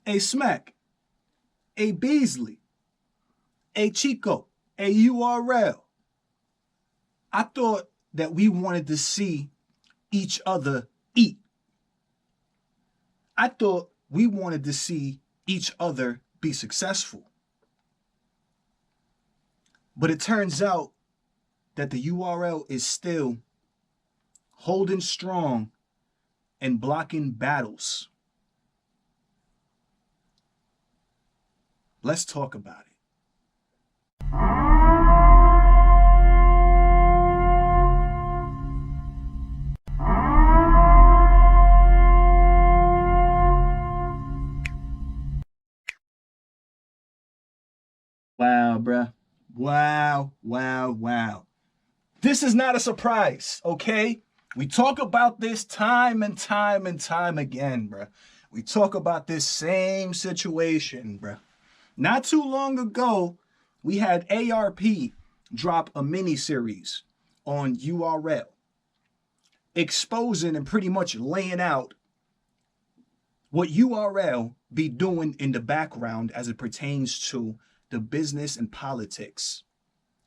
a Smack, a Beasley, a Chico, a URL. I thought that we wanted to see each other eat. I thought we wanted to see each other be successful. But it turns out that the URL is still holding strong and blocking battles. Let's talk about it. Wow, bruh. Wow. This is not a surprise, okay? We talk about this time and time again, bruh. We talk about this same situation, bruh. Not too long ago, we had ARP drop a mini-series on URL, exposing and pretty much laying out what URL be doing in the background as it pertains to the business and politics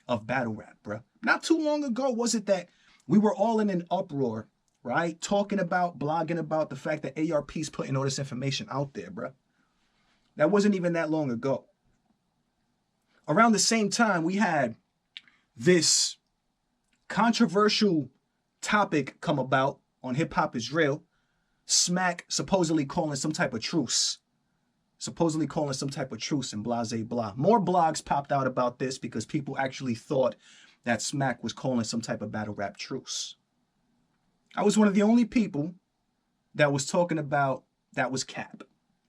of battle rap, bruh. Not too long ago, was it that we were all in an uproar, right? Talking about, blogging about the fact that ARP's putting all this information out there, bruh. That wasn't even that long ago. Around the same time, we had this controversial topic come about on Hip Hop Is Real. Smack supposedly calling some type of truce. And blase blah. More blogs popped out about this because people actually thought that Smack was calling some type of battle rap truce. I was one of the only people that was talking about that was cap.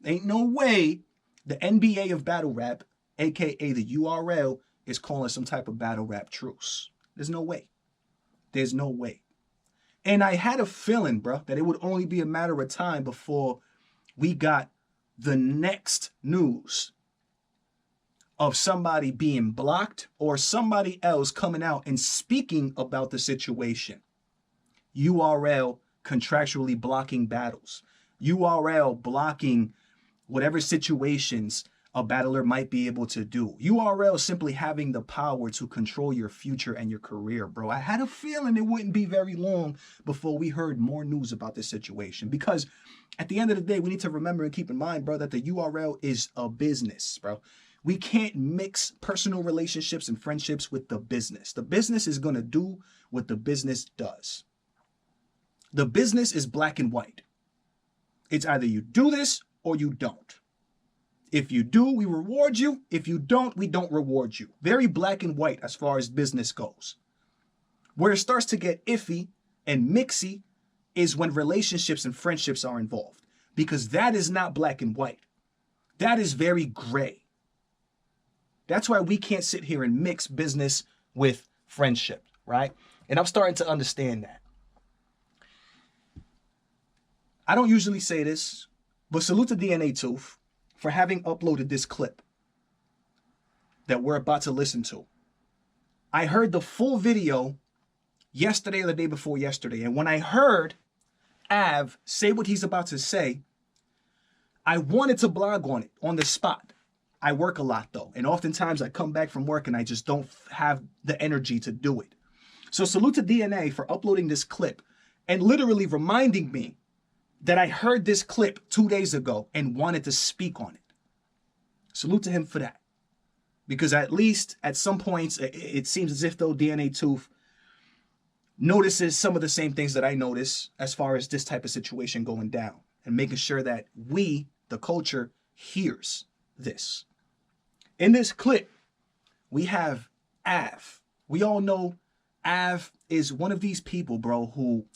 Ain't no way the NBA of battle rap, aka the URL, is calling some type of battle rap truce. There's no way. And I had a feeling, bro, that it would only be a matter of time before we got the next news of somebody being blocked or somebody else coming out and speaking about the situation. URL contractually blocking battles. URL blocking whatever situations a battler might be able to do. URL simply having the power to control your future and your career, bro. I had a feeling it wouldn't be very long before we heard more news about this situation, because at the end of the day, we need to remember and keep in mind, bro, that the URL is a business, bro. We can't mix personal relationships and friendships with the business. The business is going to do what the business does. The business is black and white. It's either you do this or you don't. If you do, we reward you. If you don't, we don't reward you. Very black and white as far as business goes. Where it starts to get iffy and mixy is when relationships and friendships are involved, because that is not black and white. That is very gray. That's why we can't sit here and mix business with friendship, right? And I'm starting to understand that. I don't usually say this, but salute to DNA Tooth for having uploaded this clip that we're about to listen to. I heard the full video yesterday or the day before yesterday, and when I heard Av say what he's about to say, I wanted to blog on it on the spot. I work a lot though, and oftentimes I come back from work and I just don't have the energy to do it. So salute to DNA for uploading this clip and literally reminding me that I heard this clip 2 days ago and wanted to speak on it. Salute to him for that. Because at least at some points, it seems as if though DNA Tooth notices some of the same things that I notice as far as this type of situation going down, and making sure that we, the culture, hears this. In this clip, we have Av. We all know Av is one of these people, bro, who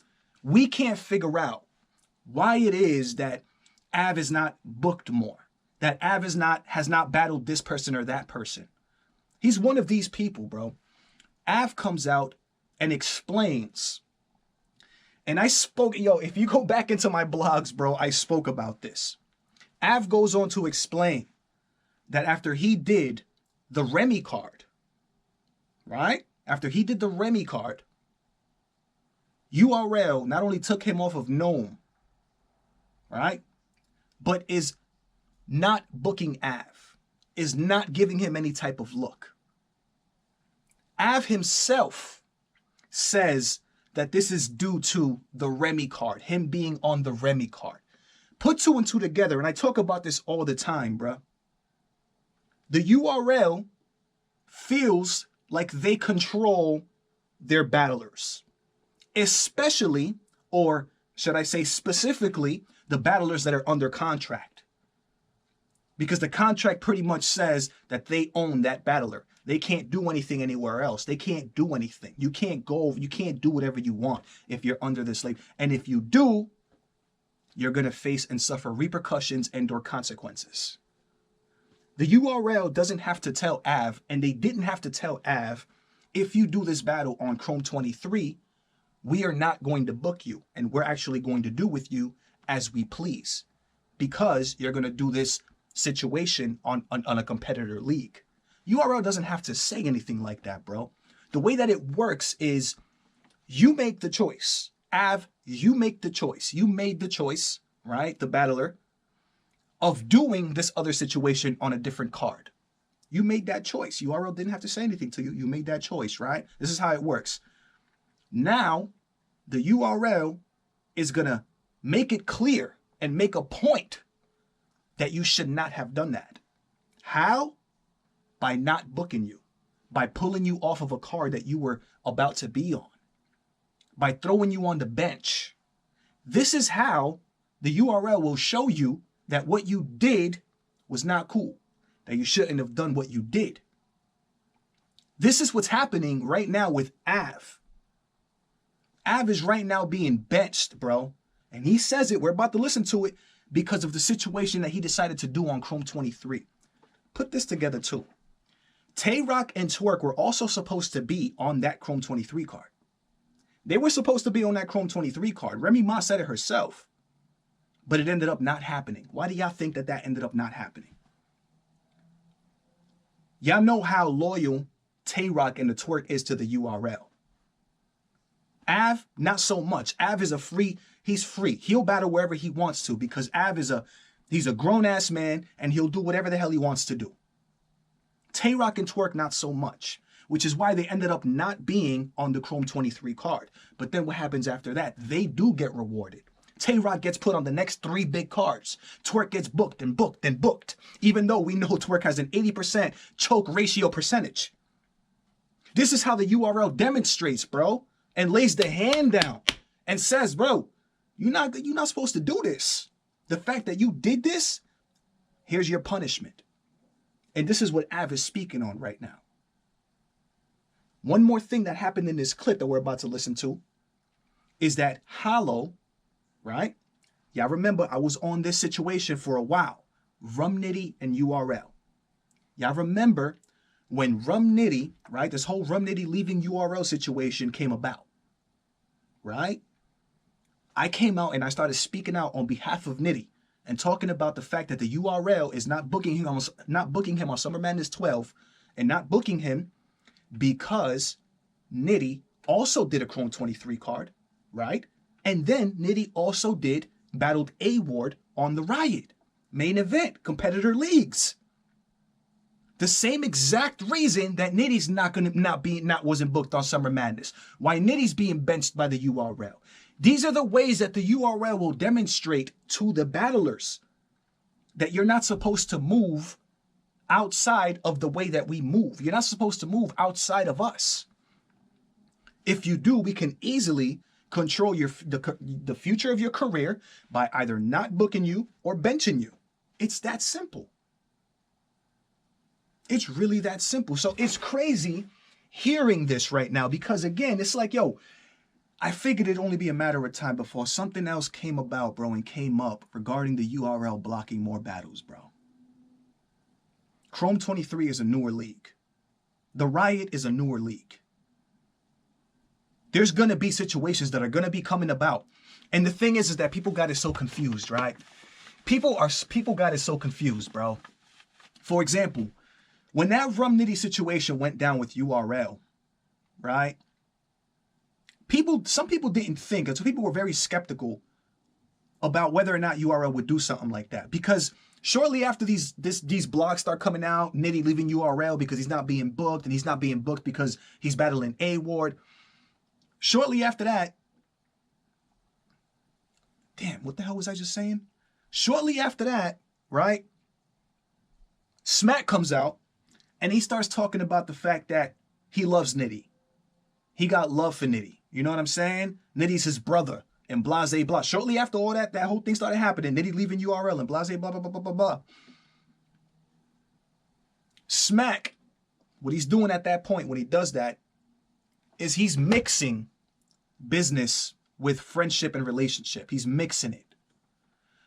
we can't figure out why it is that Av is not booked more, that Av has not battled this person or that person. He's one of these people, bro. Av comes out and explains. And I spoke, if you go back into my blogs, bro, I spoke about this. Av goes on to explain that after he did the Remy card, right? After he did the Remy card, URL not only took him off of Gnome, right? But is not booking Av is not giving him any type of look. Av himself says that this is due to the Remy card, him being on the Remy card. Put two and two together, and I talk about this all the time, bruh. The URL feels like they control their battlers, especially, or should I say specifically, the battlers that are under contract. Because the contract pretty much says that they own that battler. They can't do anything anywhere else. They can't do anything. You can't go, you can't do whatever you want if you're under this slave. And if you do, you're going to face and suffer repercussions and or consequences. The URL doesn't have to tell Av, and they didn't have to tell Av, if you do this battle on Chrome 23, we are not going to book you, and we're actually going to do with you as we please, because you're going to do this situation on a competitor league. URL doesn't have to say anything like that, bro. The way that it works is you make the choice. Av, you make the choice. You made the choice, right? The battler, of doing this other situation on a different card. You made that choice. URL didn't have to say anything to you. You made that choice, right? This is how it works. Now, the URL is going to make it clear and make a point that you should not have done that. How? By not booking you. By pulling you off of a card that you were about to be on. By throwing you on the bench. This is how the URL will show you that what you did was not cool. That you shouldn't have done what you did. This is what's happening right now with Av. Av is right now being benched, bro. And he says it, we're about to listen to it, because of the situation that he decided to do on Chrome 23. Put this together too. Tay-Rock and Twerk were also supposed to be on that Chrome 23 card. They were supposed to be on that Chrome 23 card. Remy Ma said it herself. But it ended up not happening. Why do y'all think that ended up not happening? Y'all know how loyal Tay-Rock and the Twerk is to the URL. Av, not so much. Av is he's free. He'll battle wherever he wants to, because Av he's a grown-ass man, and he'll do whatever the hell he wants to do. Tay-Rock and Twerk, not so much, which is why they ended up not being on the Chrome 23 card. But then what happens after that? They do get rewarded. Tay-Rock gets put on the next 3 big cards. Twerk gets booked and booked and booked, even though we know Twerk has an 80% choke ratio percentage. This is how the URL demonstrates, bro, and lays the hand down and says, bro, you're not supposed to do this. The fact that you did this, here's your punishment. And this is what Av is speaking on right now. One more thing that happened in this clip that we're about to listen to is that Hollow, right? Y'all remember I was on this situation for a while. Rum Nitty and URL. Y'all remember when Rum Nitty, right? This whole Rum Nitty leaving URL situation came about, right? I came out and I started speaking out on behalf of Nitty and talking about the fact that the URL is not booking him on Summer Madness 12 and not booking him because Nitty also did a Chrome 23 card, right? And then Nitty also battled A-Ward on the Riot main event, competitor leagues. The same exact reason that Nitty's wasn't booked on Summer Madness. Why Nitty's being benched by the URL. These are the ways that the URL will demonstrate to the battlers that you're not supposed to move outside of the way that we move. You're not supposed to move outside of us. If you do, we can easily control the future of your career by either not booking you or benching you. It's that simple. It's really that simple. So it's crazy hearing this right now because, again, it's like, yo, I figured it'd only be a matter of time before something else came about, bro, and came up regarding the URL blocking more battles, bro. Chrome 23 is a newer league. The Riot is a newer league. There's going to be situations that are going to be coming about. And the thing is that people got it so confused, right? People got it so confused, bro. For example, when that Rum Nitty situation went down with URL, right? Some people didn't think, and some people were very skeptical about whether or not URL would do something like that. Because Shortly after these blogs start coming out, Nitty leaving URL because he's not being booked, and he's not being booked because he's battling A-Ward. Shortly after that, damn, what the hell was I just saying? Shortly after that, right, Smack comes out, and he starts talking about the fact that he loves Nitty. He got love for Nitty. You know what I'm saying? Nitty's his brother, and blase blah. Shortly after all that whole thing started happening, Nitty leaving URL and blase blah, blah, blah, blah, blah, blah. Smack, what he's doing at that point when he does that is he's mixing business with friendship and relationship. He's mixing it.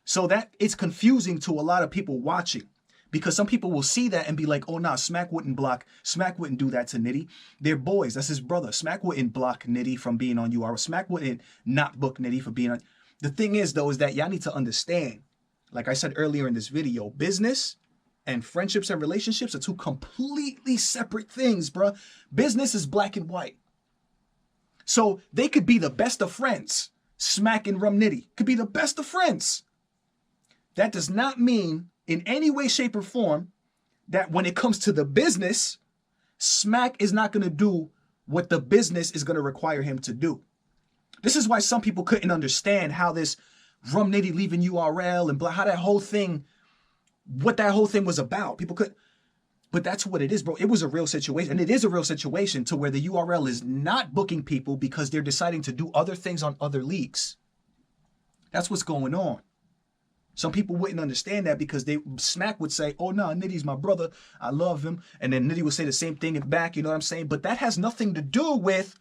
So that it's confusing to a lot of people watching, because some people will see that and be like, oh, nah, Smack wouldn't block. Smack wouldn't do that to Nitty. They're boys. That's his brother. Smack wouldn't block Nitty from being on URL. Smack wouldn't not book Nitty for being on. The thing is, though, is that y'all need to understand, like I said earlier in this video, business and friendships and relationships are two completely separate things, bruh. Business is black and white. So they could be the best of friends. Smack and Rum Nitty could be the best of friends. That does not mean in any way, shape, or form that when it comes to the business, Smack is not going to do what the business is going to require him to do. This is why some people couldn't understand how this Rum Nitty leaving URL and blah, how that whole thing, what that whole thing was about. People could, but that's what it is, bro. It was a real situation, and it is a real situation to where the URL is not booking people because they're deciding to do other things on other leagues. That's what's going on. Some people wouldn't understand that because Smack would say, oh, no, Nitty's my brother. I love him. And then Nitty would say the same thing back. You know what I'm saying? But that has nothing to do with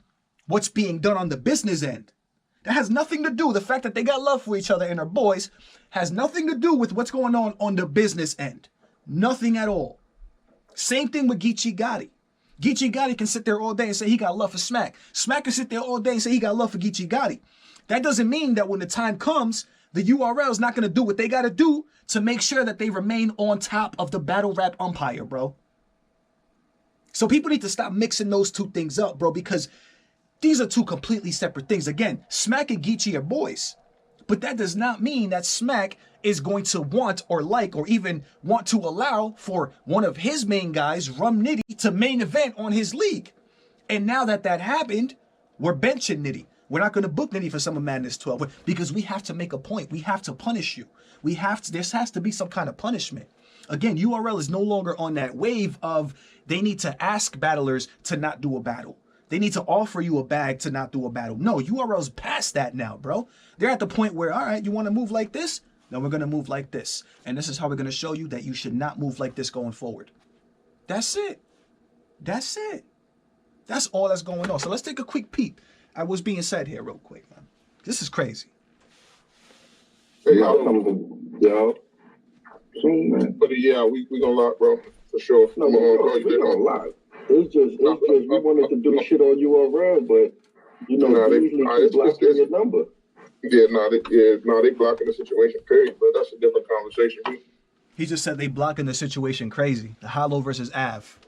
what's being done on the business end. That has nothing to do. The fact that they got love for each other and are boys has nothing to do with what's going on the business end. Nothing at all. Same thing with Geechee Gotti. Geechee Gotti can sit there all day and say he got love for Smack. Smack can sit there all day and say he got love for Geechee Gotti. That doesn't mean that when the time comes, the URL is not going to do what they got to do to make sure that they remain on top of the battle rap umpire, bro. So people need to stop mixing those two things up, bro, because these are two completely separate things. Again, Smack and Geechee are boys, but that does not mean that Smack is going to want or like or even want to allow for one of his main guys, Rum Nitty, to main event on his league. And now that happened, we're benching Nitty. We're not going to book Nitty for Summer Madness 12 because we have to make a point. We have to punish you. There has to be some kind of punishment. Again, URL is no longer on that wave of they need to ask battlers to not do a battle. They need to offer you a bag to not do a battle. No, URL's past that now, bro. They're at the point where, all right, you want to move like this? Then we're going to move like this. And this is how we're going to show you that you should not move like this going forward. That's it. That's it. That's all that's going on. So let's take a quick peek at what's being said here real quick, man. This is crazy. Hey, yo. Man. But yeah, we gonna lock, bro, for sure. No, we gonna lock. It's just we wanted to do shit on URL, but you know, they usually keep blocking your number. They blocking the situation, period. But that's a different conversation. He just said they blocking the situation crazy. The Hollow versus Av.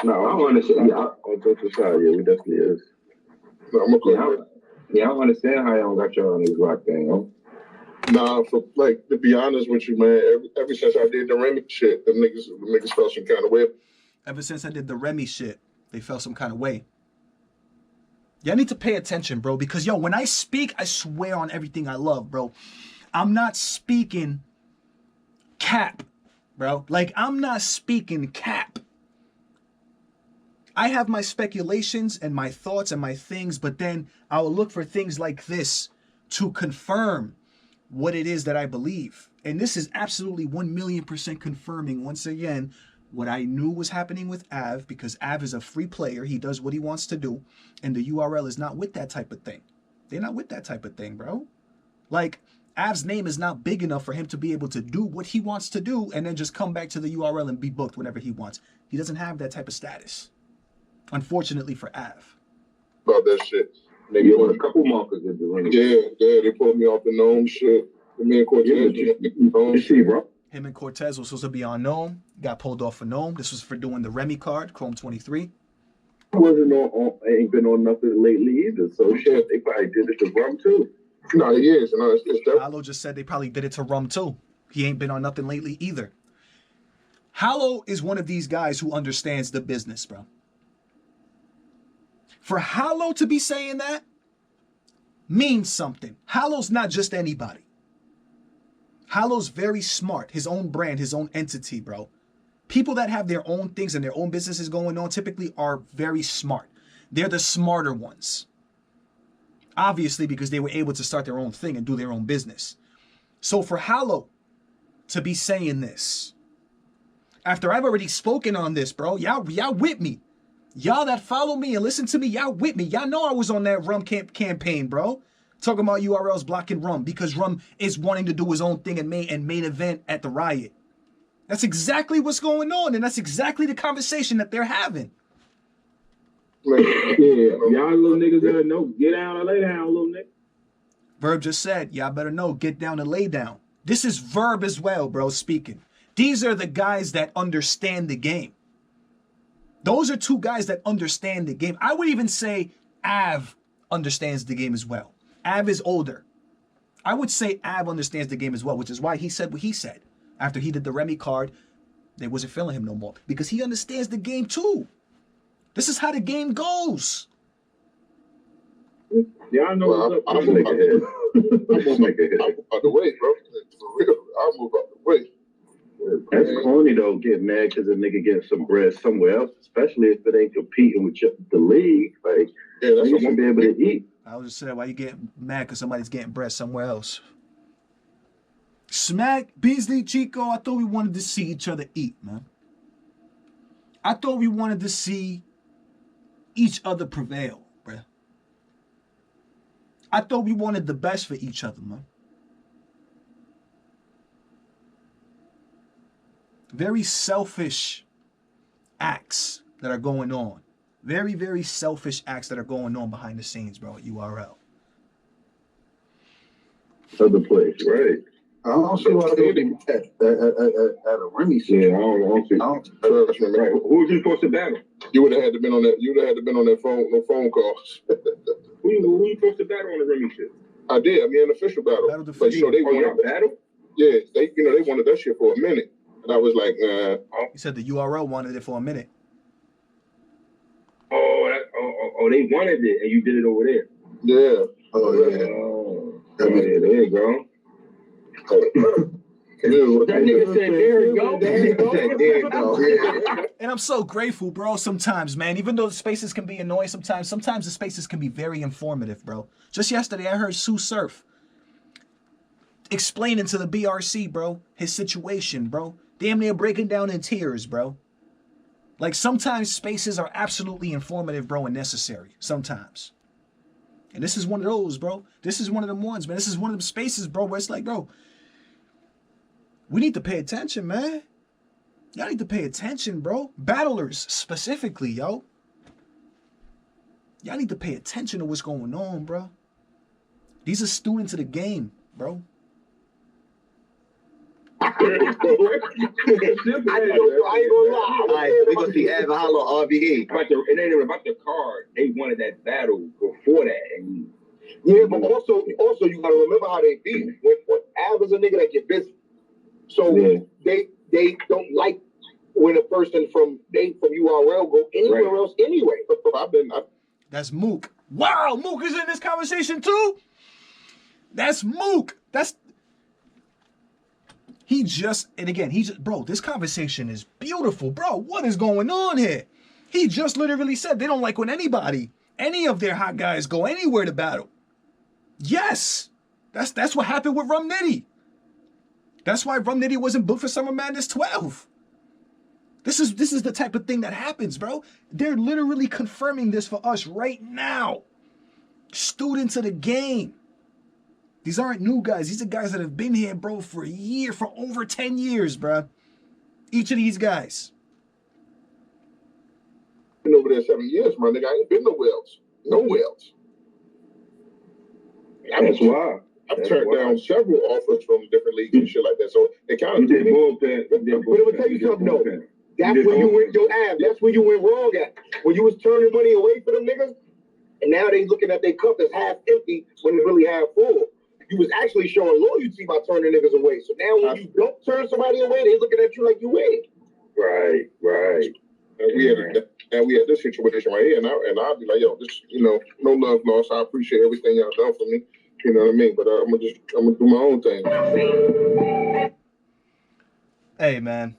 No, I want to say, on social side, yeah, we definitely is. No, I'm gonna I don't understand how y'all got y'all on this block thing, huh? Nah, to be honest with you, man, ever since I did the Remy shit, the niggas felt some kind of way. Ever since I did the Remy shit, they felt some kind of way. Y'all need to pay attention, bro, because, yo, when I speak, I swear on everything I love, bro. I'm not speaking cap, bro. Like, I'm not speaking cap. I have my speculations and my thoughts and my things, but then I will look for things like this to confirm what it is that I believe. And this is absolutely 1,000,000% confirming, once again, what I knew was happening with Av, because Av is a free player. He does what he wants to do. And the URL is not with that type of thing. They're not with that type of thing, bro. Like, Av's name is not big enough for him to be able to do what he wants to do and then just come back to the URL and be booked whenever he wants. He doesn't have that type of status. Unfortunately for Av. About that shit. Maybe on a couple markers in the ring. Yeah, they pulled me off the gnome shit. Me and Cortez, bro. Him and Cortez was supposed to be on Gnome. Got pulled off for Gnome. This was for doing the Remy card, Chrome 23. Ain't been on nothing lately either. So shit, they probably did it to Rum too. No, he is. No, it's Hollow just said they probably did it to Rum too. He ain't been on nothing lately either. Hallow is one of these guys who understands the business, bro. For Hallow to be saying that means something. Hallow's not just anybody. Hallow's very smart. His own brand, his own entity, bro. People that have their own things and their own businesses going on typically are very smart. They're the smarter ones. Obviously, because they were able to start their own thing and do their own business. So for Hallow to be saying this, after I've already spoken on this, bro, y'all with me. Y'all that follow me and listen to me, y'all with me. Y'all know I was on that Rum campaign, bro. Talking about URLs blocking Rum because Rum is wanting to do his own thing and main event at the riot. That's exactly what's going on, and that's exactly the conversation that they're having. Yeah, y'all little niggas better know. Get down and lay down, little nigga. Verb just said, y'all better know, get down and lay down. This is Verb as well, bro, speaking. These are the guys that understand the game. Those are two guys that understand the game. I would even say Av understands the game as well. Av is older. I would say Av understands the game as well, which is why he said what he said. After he did the Remy card, they wasn't feeling him no more. Because he understands the game too. This is how the game goes. Yeah, I know. Well, I'll move out the way, bro. For real, I'll move out the way. That's corny though, getting mad because a nigga getting some bread somewhere else, especially if it ain't competing with the league. Like, yeah, that's what you should be able to eat. I was just saying, why you getting mad because somebody's getting bread somewhere else? Smack, Beasley, Chico, I thought we wanted to see each other eat, man. I thought we wanted to see each other prevail, bruh. I thought we wanted the best for each other, man. Very selfish acts that are going on. Very, very selfish acts that are going on behind the scenes, bro, at URL. Other place, right? I don't see why they did at a Remy shit. Yeah, I don't see. Right. Who was you supposed to battle? You would have had to been on that. You would have had to been on that phone calls. who you supposed to battle on the Remy shit? I did. I mean, an official battle. But you know, they wanted battle. Yeah, they wanted that shit for a minute, and I was like, You said the URL wanted it for a minute. Oh, they wanted it, and you did it over there. Yeah. Oh yeah. There you go. That nigga said, there you go. There you go. Yeah. And I'm so grateful, bro, sometimes, man. Even though the spaces can be annoying sometimes the spaces can be very informative, bro. Just yesterday, I heard Sue Surf explaining to the BRC, bro, his situation, bro. Damn near breaking down in tears, bro. Like, sometimes spaces are absolutely informative, bro, and necessary. Sometimes. And this is one of those, bro. This is one of them ones, man. This is one of them spaces, bro, where it's like, bro, we need to pay attention, man. Y'all need to pay attention, bro. Battlers, specifically, yo. Y'all need to pay attention to what's going on, bro. These are students of the game, bro. I ain't gonna lie. All right, we gonna see Av and Hollow RBE. It ain't even about the card. They wanted that battle before that. And yeah, but also you gotta remember how they beat. When Av is a nigga that get busy, so they don't like when a person from URL go anywhere else anyway. That's Mook. Wow, Mook is in this conversation too. That's Mook. Bro, this conversation is beautiful, bro. What is going on here? He just literally said they don't like when any of their hot guys go anywhere to battle. Yes, that's what happened with Rum Nitty. That's why Rum Nitty wasn't booked for Summer Madness 12. This is the type of thing that happens, bro. They're literally confirming this for us right now. Students of the game. These aren't new guys. These are guys that have been here, bro, for a year, for over 10 years, bro. Each of these guys. Been over there 7 years, my nigga. I ain't been nowhere else. Nowhere else. That's why. I've turned down several offers from different leagues and shit like that. So it kind of. But I'm gonna tell you something though. That's where you went your Av. That's where you went wrong at. When you was turning money away for them niggas, and now they looking at their cup as half empty when it's really half full. You was actually showing loyalty by turning niggas away. So now when you don't turn somebody away, they looking at you like you win. Right. And we had this situation right here, and I'll be like, yo, this, no love lost. I appreciate everything y'all done for me. You know what I mean? But I'm gonna do my own thing. Hey, man.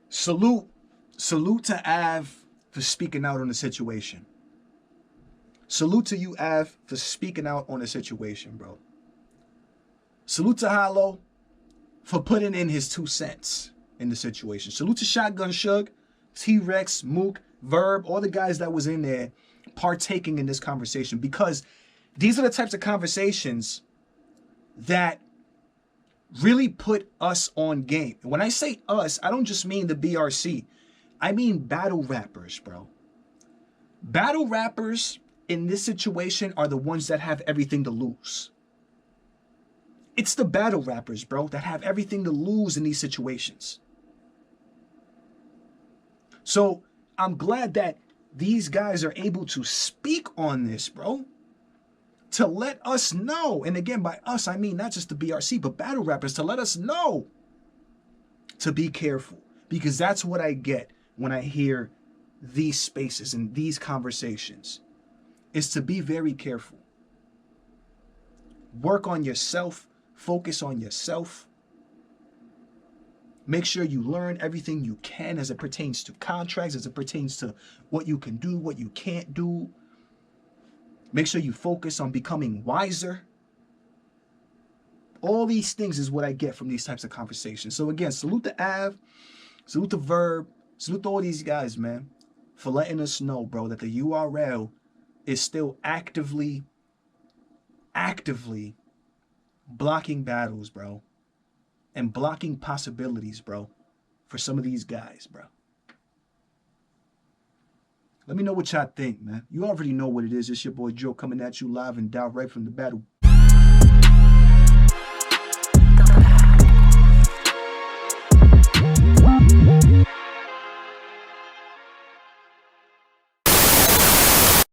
Salute to Av for speaking out on the situation. Salute to you, Av, for speaking out on the situation, bro. Salute to Hollow for putting in his 2 cents in the situation. Salute to Shotgun Shug, T-Rex, Mook, Verb, all the guys that was in there partaking in this conversation, because these are the types of conversations that really put us on game. And when I say us, I don't just mean the BRC. I mean battle rappers, bro. Battle rappers in this situation are the ones that have everything to lose. It's the battle rappers, bro, that have everything to lose in these situations. So I'm glad that these guys are able to speak on this, bro, to let us know. And again, by us, I mean not just the BRC, but battle rappers, to let us know to be careful, because that's what I get when I hear these spaces and these conversations, is to be very careful. Work on yourself, focus on yourself. Make sure you learn everything you can as it pertains to contracts, as it pertains to what you can do, what you can't do. Make sure you focus on becoming wiser. All these things is what I get from these types of conversations. So again, salute to Av, salute to Verb, salute to all these guys, man, for letting us know, bro, that the URL is still actively blocking battles, bro, and blocking possibilities, bro, for some of these guys, bro. Let me know what y'all think, man. You already know what it is. It's your boy Joe coming at you live and direct from the battle